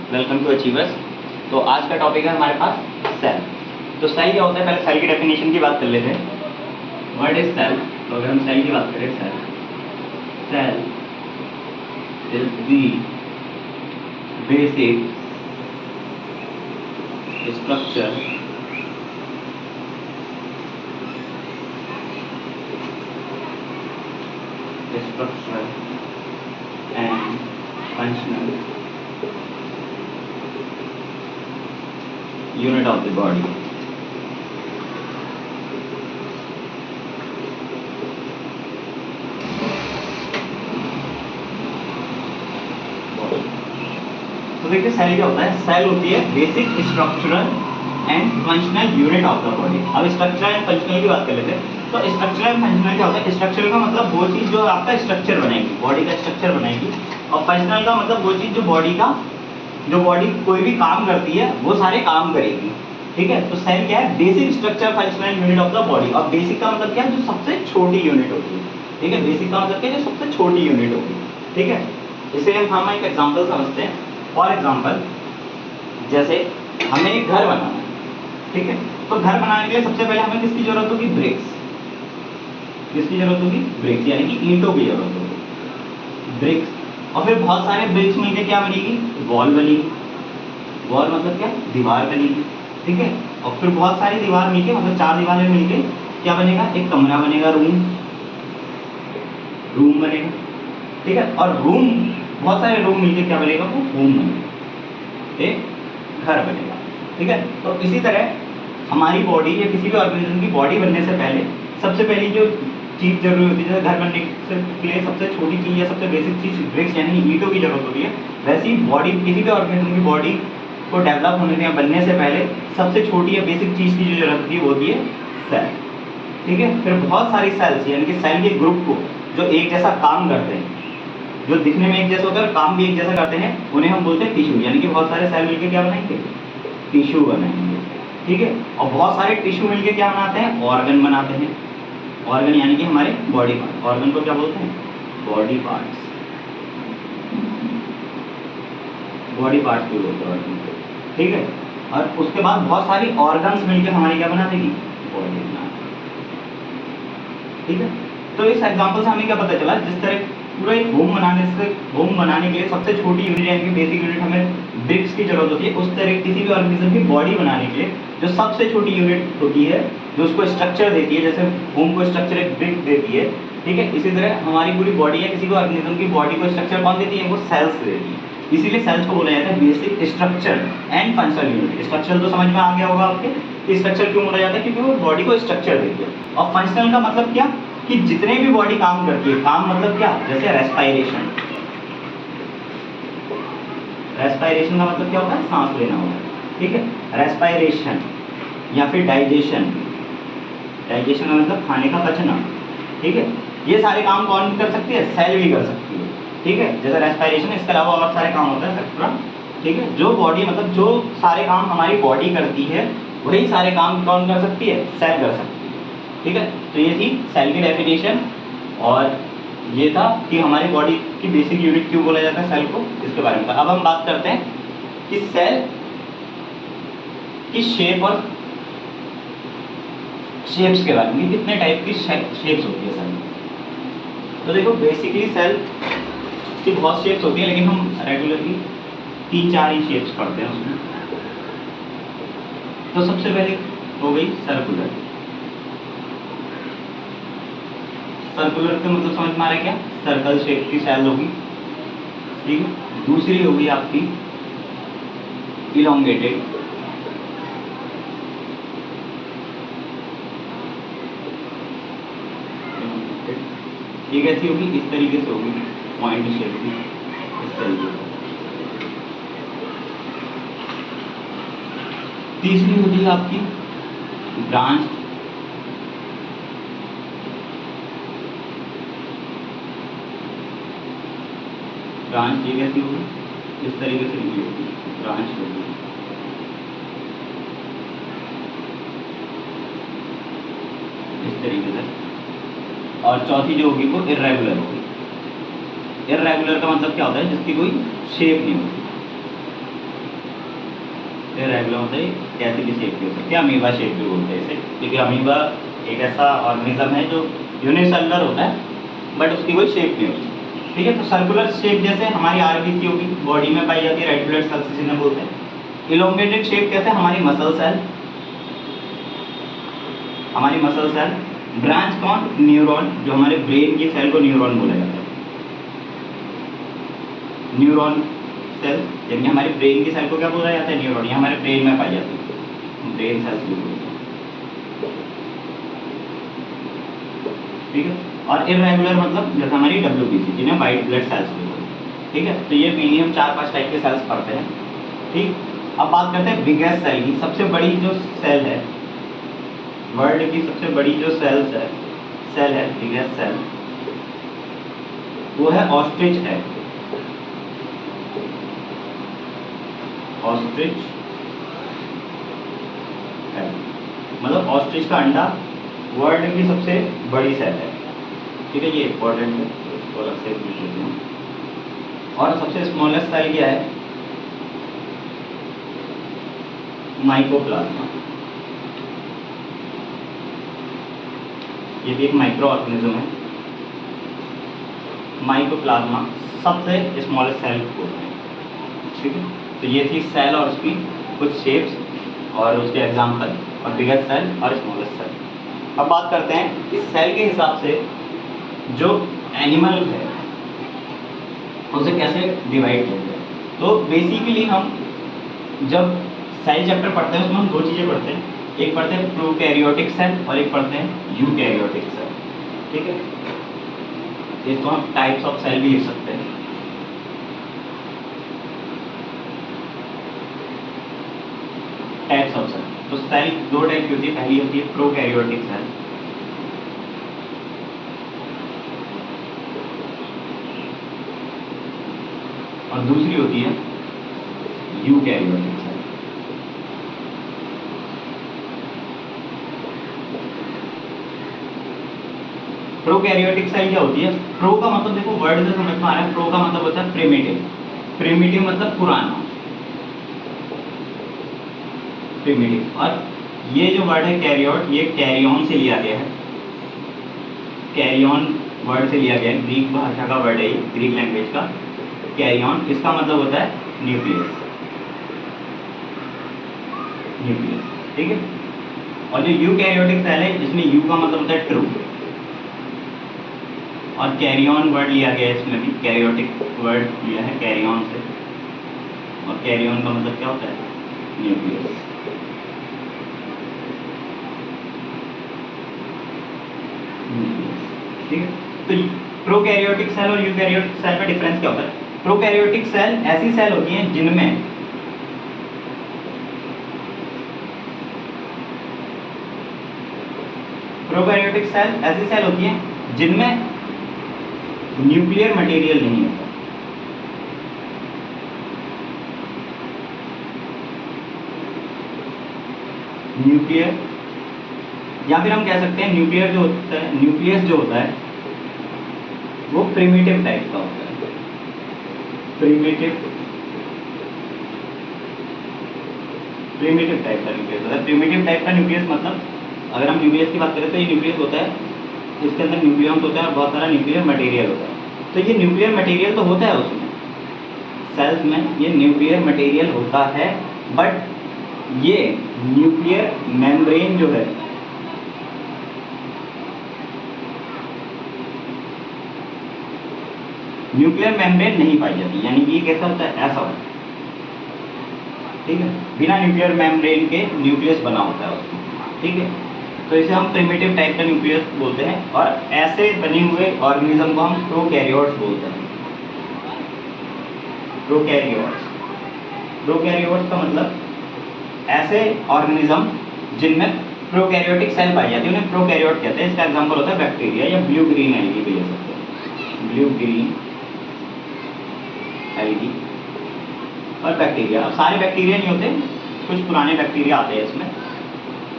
Welcome to achievers. तो आज का टॉपिक है हमारे पास सेल। तो सेल क्या होता है, पहले सेल की डेफिनेशन की बात कर लेते हैं। What is cell? तो अगर हम सेल की बात करें, cell is the basic structure and functional unit of the body. तो देखिए सेल क्या होता है, सेल होती है basic structural and functional unit of the body. अब स्ट्रक्चरल एंड फंक्शनल की बात कर लेते हैं। तो स्ट्रक्चरल एंड फंक्शनल क्या होता है? स्ट्रक्चरल का मतलब वो चीज जो आपका स्ट्रक्चर बनाएगी, बॉडी का स्ट्रक्चर बनाएगी, और फंक्शनल का मतलब वो चीज जो बॉडी कोई भी काम करती है वो सारे काम करेगी। ठीक है, तो सेल क्या है? Basic structure functional unit of the body. और बेसिक का मतलब क्या है? जो सबसे छोटी यूनिट होती है। ठीक है, बेसिक का मतलब क्या है? जो सबसे छोटी यूनिट होती है। ठीक है, इसे हम एक एग्जांपल समझते हैं। फॉर एग्जांपल, जैसे हमें एक घर बनाना है। ठीक है, तो घर बनाने के लिए सबसे पहले हमें किसकी जरूरत होगी? ब्रिक्स। किसकी जरूरत होगी? ब्रिक्स, यानी कि ईंटों की जरूरत होगी, ब्रिक्स। और फिर बहुत सारे ब्रिक्स मिलकर क्या बनेगी? वॉल बनेगी। वॉल मतलब क्या? दीवार बनेगी। ठीक है, और फिर बहुत सारी दीवार मिलके, मतलब 4 दीवारें मिलके क्या बनेगा? एक कमरा बनेगा, रूम बनेगा। ठीक है, और बहुत सारे रूम मिलके क्या बनेगा? वो होम बनेगा, एक घर बनेगा। ठीक है, तो इसी तरह हमारी बॉडी या किसी भी ऑर्गेनिज्म की बॉडी बनने से पहले सबसे पहली जो चीज जरूरी होती है, जैसे घर बनने के लिए सबसे छोटी चीज या सबसे बेसिक चीज ब्रिक्स यानी ईंटों की जरूरत होती है, वैसे ही बॉडी, किसी भी ऑर्गेनिज्म की बॉडी को डेवलप होने से या बनने से पहले सबसे छोटी या बेसिक चीज की जो जरूरत होती है वो होती है सेल। ठीक है, फिर बहुत सारी सेल्स यानी कि सेल के ग्रुप को जो एक जैसा काम करते हैं, जो दिखने में एक जैसा होता है और काम भी एक जैसा करते हैं, उन्हें हम बोलते हैं टिश्यू। यानी कि बहुत सारे सेल मिलकर क्या बनाएंगे? टिश्यू बनाएंगे। ठीक है, और बहुत सारे टिश्यू मिलकर क्या बनाते हैं? ऑर्गन बनाते हैं। ऑर्गन यानी कि हमारे बॉडी पार्ट। ऑर्गन को क्या बोलते हैं? Body parts. बॉडी पार्ट्स भी बोलते हैं ऑर्गन को। ठीक है, और उसके बाद बहुत सारी ऑर्गन्स मिलकर हमारी क्या बना देगी? बॉडी बना देगी। ठीक है, तो इस एग्जांपल से हमें क्या पता चला? जिस तरह पूरा एक होम बनाने के लिए सबसे छोटी यूनिट यानी कि बेसिक यूनिट हमें ब्रिक्स की जरूरत होती है, उस तरह किसी भी ऑर्गेनिज्म की बॉडी बनाने के लिए जो सबसे छोटी यूनिट होती है, जो उसको स्ट्रक्चर देती है, जैसे होम को स्ट्रक्चर एक ब्रिक देती है। ठीक है, इसी तरह हमारी पूरी बॉडी या किसी भी ऑर्गेनिज्म की बॉडी को स्ट्रक्चर कौन देती है? वो सेल्स देती है। इसीलिए सेल्स को बोला जाता है basic structure and functional unit. Structure तो समझ में आ गया होगा आपके, स्ट्रक्चर क्यों बोला जाता है? क्योंकि वो बॉडी को स्ट्रक्चर देती है। और फंक्शनल का मतलब क्या? कि जितने भी बॉडी काम करती है, काम मतलब क्या? जैसे रेस्पायरेशन। रेस्पायरेशन का मतलब क्या होता है? सांस लेना होता है। ठीक है, रेस्पायरेशन या फिर डाइजेशन। डाइजेशन का मतलब खाने का पचना। ठीक है, ये सारे काम कौन कर सकती है? सेल भी कर सकती है। ठीक है, जैसे रेस्पायरेशन, इसके अलावा और सारे काम होते हैं एक्स्ट्रा। ठीक है, जो बॉडी मतलब जो सारे काम हमारी बॉडी करती है, वही सारे काम कौन कर सकती है? सेल कर सकती है। ठीक है, तो ये थी सेल की डेफिनेशन, और ये था कि हमारी बॉडी की बेसिक यूनिट क्यों बोला जाता है सेल को, इसके बारे में था। अब हम बात करते हैं कि सेल की शेप और शेप्स के बारे में, कितने टाइप की शेप्स होती है सेल में। तो देखो, बेसिकली सेल की बहुत शेप्स होती है, लेकिन हम रेगुलरली 3-4 ही शेप्स पढ़ते हैं उसमें। तो सबसे पहले हो गई सर्कुलर। सर्कुलर का मतलब समझ में आ रहा है क्या? सर्कल शेप की सेल होगी। ठीक है, दूसरी होगी आपकी इलोंगेटेड। ये कैसी होगी? इस तरीके से होगी, पॉइंट शेप की, इस तरीके से। तीसरी होगी आपकी ब्रांच। ब्रांच ये कैसी होगी? इस तरीके से निकली होगी, ब्रांच होगी। इस तरीके से। और चौथी जो होगी वो इर्रेगुलर होगी। इर्रेगुलर का मतलब क्या होता है? जिसकी कोई शेप नहीं होती। इरेगुलर होता है, कैसे भी शेप की हो सकती है, अमीबा शेप भी बोलते हैं इसे, क्योंकि अमीबा एक ऐसा ऑर्गेनिज्म है जो यूनिसेलुलर होता है बट उसकी कोई शेप नहीं होती। ठीक है, तो सर्कुलर शेप जैसे हमारी आरबीसी होगी, बॉडी में पाई जाती है, रेड ब्लड सेल्स जिन्हें बोलते हैं। इलोंगेटेड शेप कैसे, हमारी मसल सेल, हमारी मसल सेल। ब्रांच कौन, न्यूरॉन, जो हमारे ब्रेन की सेल को न्यूरॉन बोला जाता है, न्यूरॉन सेल, यानी हमारे ब्रेन की सेल को क्या बोला जाता है, न्यूरॉन, ये हमारे ब्रेन में पाई जाती है, ब्रेन सेल्स भी बोलते हैं। ठीक है, और इरेगुलर मतलब जैसे हमारी डब्ल्यूबीसी, जिन्हें वाइट ब्लड सेल्स भी बोलते हैं। ठीक है, तो ये मेनली हम 4-5 टाइप के सेल्स पढ़ते हैं। ठीक, अब बात करते हैं बिगेस्ट सेल की। सबसे बड़ी जो सेल है, वर्ल्ड की सबसे बड़ी जो सेल है बिगेस्ट सेल, वो है ऑस्ट्रिच है, ऑस्ट्रिच है, मतलब ऑस्ट्रिच का अंडा वर्ल्ड की सबसे बड़ी सेल है। ठीक है, ये इंपॉर्टेंट है, इसको अलग से पूछ लेते हैं। और सबसे स्मॉलेस्ट सेल क्या है, माइकोप्लाज्मा, ये भी एक माइक्रो ऑर्गेनिज्म है। माइकोप्लाज्मा सबसे स्मॉलेस्ट सेल होता है। ठीक है, तो ये थी सेल और उसकी कुछ शेप्स और उसके एग्जाम्पल, और बिगेस्ट सेल और स्मॉलेस्ट सेल। अब बात करते हैं इस सेल के हिसाब से जो एनिमल है उसे कैसे डिवाइड किया जाए। तो बेसिकली हम जब सेल चैप्टर पढ़ते हैं उसमें हम 2 चीज़ें पढ़ते हैं, एक पढ़ते हैं प्रोकैरियोटिक सेल और एक पढ़ते हैं यूकैरियोटिक सेल। ठीक है, इसको हम टाइप्स ऑफ सेल भी लिख सकते हैं। टाइप्स ऑफ सेल, तो सेल 2 टाइप की होती है, पहली होती है प्रोकैरियोटिक सेल, और दूसरी होती है यूकैरियोटिक सेल। प्रोकैरियोटिक सेल क्या होती है, प्रो का मतलब देखो वर्ड से समझ में आ रहा है, प्रो का मतलब होता है प्रिमिटिव, प्रिमिटिव मतलब पुराना, प्रिमिटिव। और ये जो वर्ड है कैरियोट, ये कैरियन से लिया गया है, कैरियन वर्ड से लिया गया है, ग्रीक भाषा का वर्ड है ये, ग्रीक लैंग्वेज का कैरियन, इसका मतलब होता है न्यूक्लियस, न्यूक्लियस। ठीक है, और जो यूकैरियोटिक सेल है इसमें यू का मतलब होता है ट्रू, और कैरियन वर्ड लिया गया है इसमें भी, कैरियोटिक वर्ड लिया है कैरियन से, और कैरियन का मतलब क्या होता है, न्यूक्लियस। ठीक है, तो प्रोकैरियोटिक सेल और यूकैरियोटिक सेल का डिफरेंस क्या होता है। प्रोकैरियोटिक सेल ऐसी सेल होती हैं जिनमें प्रोकैरियोटिक सेल ऐसी सेल होती हैं जिनमें न्यूक्लियर मटेरियल नहीं होता। न्यूक्लियर, या फिर हम कह सकते हैं न्यूक्लियर जो होता है, न्यूक्लियस जो होता है वो प्रिमिटिव टाइप का होता है, प्रिमिटिव टाइप का न्यूक्लियस होता है। प्रिमिटिव टाइप का न्यूक्लियस मतलब अगर हम न्यूक्लियस की बात करें तो ये न्यूक्लियस होता है, इसके अंदर न्यूक्लियस होता है और बहुत सारा न्यूक्लियर मटेरियल होता है। तो ये न्यूक्लियर मटेरियल तो होता है उसमें, सेल्स में ये न्यूक्लियर मटेरियल होता है, बट ये न्यूक्लियर मेम्ब्रेन जो है, न्यूक्लियर मेम्ब्रेन नहीं पाई जाती, यानी कि ये कैसा होता है, ऐसा होता है। ठीक है, बिना न्यूक्लियर मेम्ब्रेन के न्यूक्लियस बना होता है उसमें। ठीक है, तो इसे हम प्रिमिटिव टाइप का न्यूक्लियस बोलते हैं, और ऐसे बने हुए ऑर्गेनिज्म को हम प्रोकैरियोट्स बोलते हैं। प्रोकैरियोट्स, प्रोकैरियोट्स का मतलब ऐसे ऑर्गेनिज्म जिनमें प्रोकैरियोटिक सेल पाई जाती है उन्हें प्रोकैरियोट कहते हैं। इसका एग्जांपल होता है बैक्टीरिया या ब्लू ग्रीन एल्गी भी ले सकते हैं, ब्लू ग्रीन एल्गी और बैक्टीरिया। अब सारे बैक्टीरिया नहीं होते, कुछ पुराने बैक्टीरिया आते हैं इसमें।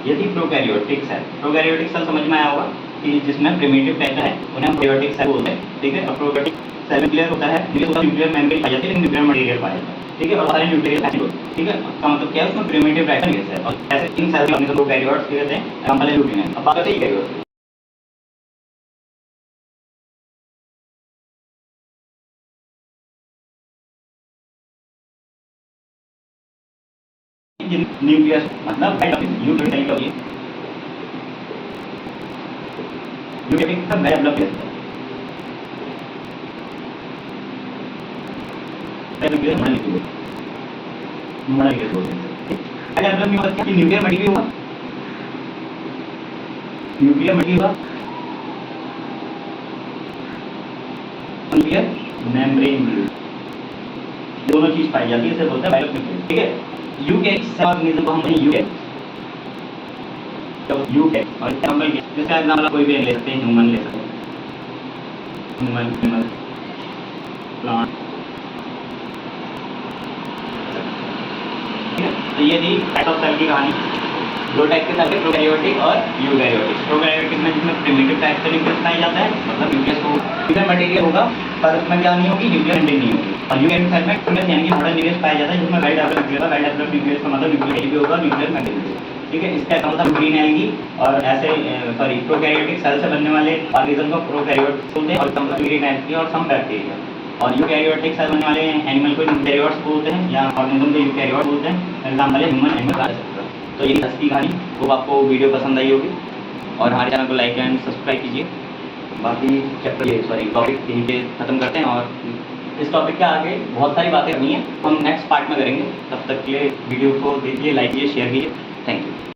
ये थी प्रोकैरियोटिक सेल। प्रोकैरियोटिक सेल समझ में आया होगा कि जिसमें प्रिमिटिव टाइप है उन्हें हम प्रोकैरियोटिक सेल बोलते हैं। ठीक है, अब प्रोकैरियोटिक सेल में क्लियर होता है, न्यूक्लियर मेम्ब्रेन पाई जाती है लेकिन न्यूक्लियर मटेरियल पाया जाता है। ठीक है, और सारे न्यूक्लियर एसिड होते हैं, ठीक है। इसका मतलब क्या है, उसमें प्रिमिटिव राइबोसोम है और ऐसे इन सेल के ऑर्गेनिज्म को कैरियोट्स कहते हैं, हम पहले ल्यूटिन। अब बात करते हैं यूकैरियोट्स। न्यूक्लियस मतलब यूकैरियोटिक होती है, यूकैरियोटिक का डेवलप है न्यूक्लियर मॉलिक्यूल बोलते हैं। अगर मतलब नहीं होता कि न्यूक्लियर मॉलिक्यूल हुआ, न्यूक्लियर मॉलिक्यूल हुआ, न्यूक्लियर मेम्ब्रेन भी दोनों चीज पाई जाती है, इसे बोलते हैं बायोन्यूक्लियर, ठीक है। यूकैरियोटिक ऑर्गेनिज्म को हम यूकैरियोट, तो यूकैरियोट और एग्जांपल जिसका एग्जांपल कोई भी ले सकते हैं, ह्यूमन ले सकते हैं, ह्यूमन प्लांट, तो ये थी टाइप ऑफ सेल की कहानी। दो टाइप के सेल है, प्रोकैरियोटिक और यूकैरियोटिक। प्रोकैरियोटिक में जिसमें प्रिमिटिव टाइप का न्यूक्लियस पाया जाता है, मतलब न्यूक्लियस को न्यूक्लियर मटेरियल होगा पर उसमें क्या नहीं होगी, न्यूक्लियर कंटेंट नहीं होगी। और यूकैरियोटिक सेल में न्यूक्लियस यानी कि मॉडर्न न्यूक्लियस पाया जाता है जिसमें well developed nucleus, well developed nucleus का मतलब न्यूक्लियर भी होगा, न्यूक्लियर मटेरियल, ठीक है। इसका मतलब ग्रीन एल्गी और ऐसे सॉरी प्रोकैरियोटिक सेल से बनने वाले ऑर्गेनिज्म को प्रोकैरियोट बोलते हैं और इसका मतलब ग्रीन एल्गी और सम बैक्टीरिया। और यूकैरियोटिक सेल बनने वाले एनिमल को यूकैरियोट्स बोलते हैं या ऑर्गेनिज्म को यूकैरियोट बोलते हैं, एग्जांपल है ह्यूमन, एनिमल, एटसेट्रा। तो यही असली कहानी। वो आपको वीडियो पसंद आई होगी और हमारे चैनल को लाइक एंड सब्सक्राइब कीजिए। बाकी चैप्टर ये सॉरी टॉपिक यहीं पे ख़त्म करते हैं और इस टॉपिक के आगे बहुत सारी बातें करनी है, हम नेक्स्ट पार्ट में करेंगे। तब तक के लिए वीडियो को देखिए, लाइक कीजिए, शेयर कीजिए। Thank you.